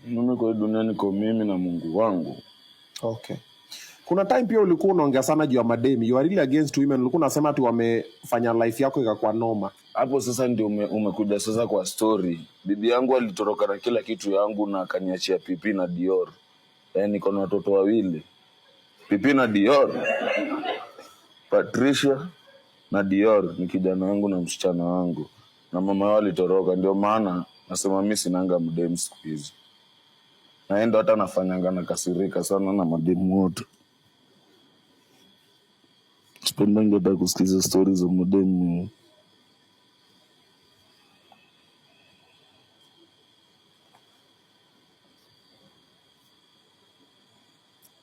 Mimi kwa dunia niko mimi na Mungu wangu. Okay. Kuna time pia ulikuwa unaongea sana juu ya mademi. You are really against women. Ulikuwa unasema ati wamefanya life yako ikakuwa noma. Hapo sasa ndio umekuja sasa kwa story. Bibi yangu alitoroka na kila kitu yangu na akaniachia Pipi na Dior. Niko na watoto wawili. Pipi na Dior. Patricia na Dior ni kijana wangu na msichana wangu. Na mama wao alitoroka, ndio maana nasema mimi sinanga mdem siku hizi. Naenda hata nafanyanga na kasirika sana na mademu wote. Sipendanga hata kusikiza stories za mademu.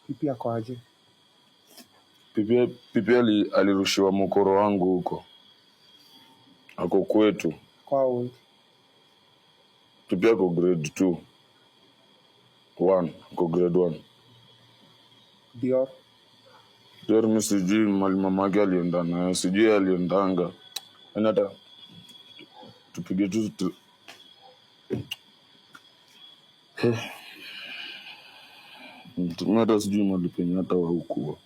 Pipi yako aje? Pipi alirushiwa mkoro wangu huko. Ako kwetu. Kwao. Pipi ako grade 2. 1, ako grade 1. Dior? Dior mimi sijui mali mamake alienda naye, sijui aliendanga. Hata tupige tu. Hata sijui mali penye hata wa huko.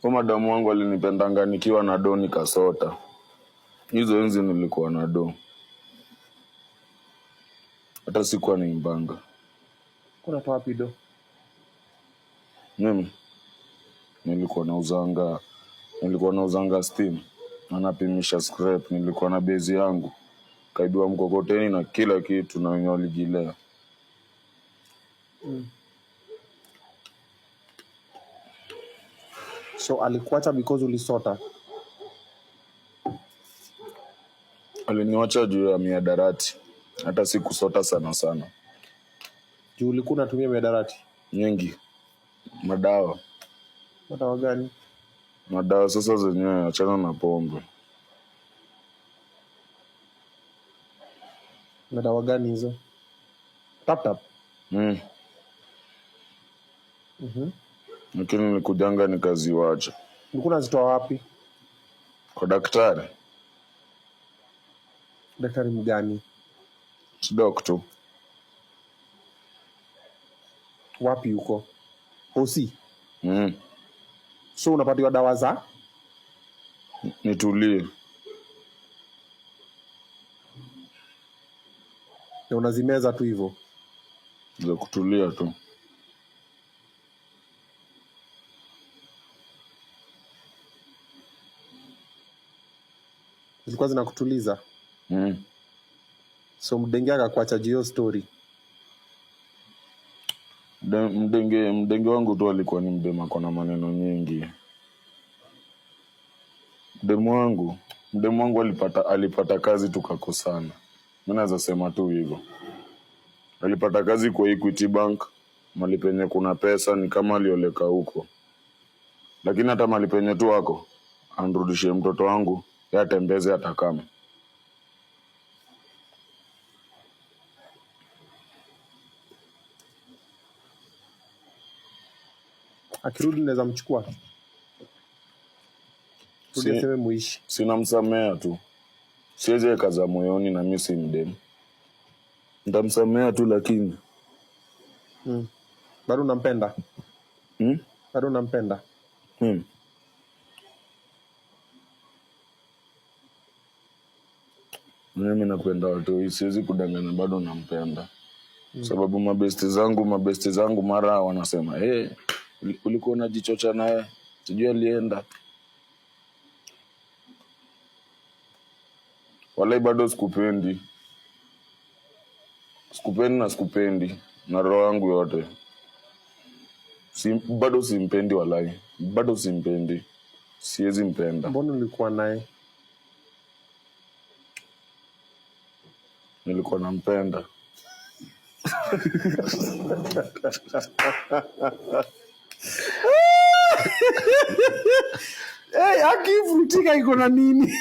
Kwa madamu wangu alinipendanga nikiwa na do nikasota. Hizo enzi nilikuwa na do. Hata sikuwa nimbanga. Kuna toa pido? Mimi nilikuwa nauzanga steam. Na napimisha scrap, nilikuwa na bezi yangu. Kaibiwa mkokoteni na kila kitu na wenye walijilea. So alikuacha because ulisota? Aliniacha juu ya miadarati. Hata sikusota sana. Juu ulikuwa unatumia miadarati? Nyingi. Madawa. Madawa gani? Madawa sasa zenyewe, achana na pombe. Madawa gani hizo? Tap. Lakini nilikujanga nikaziwacha. Ulikuwa unazitoa wapi? Kwa daktari. Daktari mgani? Doctor. Wapi huko? Hosi? So unapatiwa dawa za? Nitulie. Na unazimeza tu hivyo? Za kutulia tu. Zilikuwa zinakutuliza? So mdenge akakuacha hiyo story? Mdenge wangu tu alikuwa ni mdema kwa na maneno nyingi. Mdemu wangu alipata kazi tukakosana. Mimi naweza sema tu hivyo. Alipata kazi kwa Equity Bank, mali penye kuna pesa, ni kama alioleka huko. Lakini hata mali penye tu wako, anrudishie mtoto wangu, ya tembeze atakama. Akirudi naweza mchukua? Rudi aseme muishi. Sinamsamea tu. Siwezi kaza moyoni na mimi si mdemu. Nitamsamea tu lakini. Bado unampenda? Bado unampenda? Mimi napenda watu, siwezi kudanganya bado nampenda. Sababu mabesti zangu mara wanasema, ulikuwa unajichocha naye, sijui alienda. Walai bado sikupendi. Sikupendi na roho yangu yote. Bado simpendi walai. Bado simpendi. Siwezi mpenda. Mbona ulikuwa naye? Nilikuwa nampenda. Akivurutika iko na nini?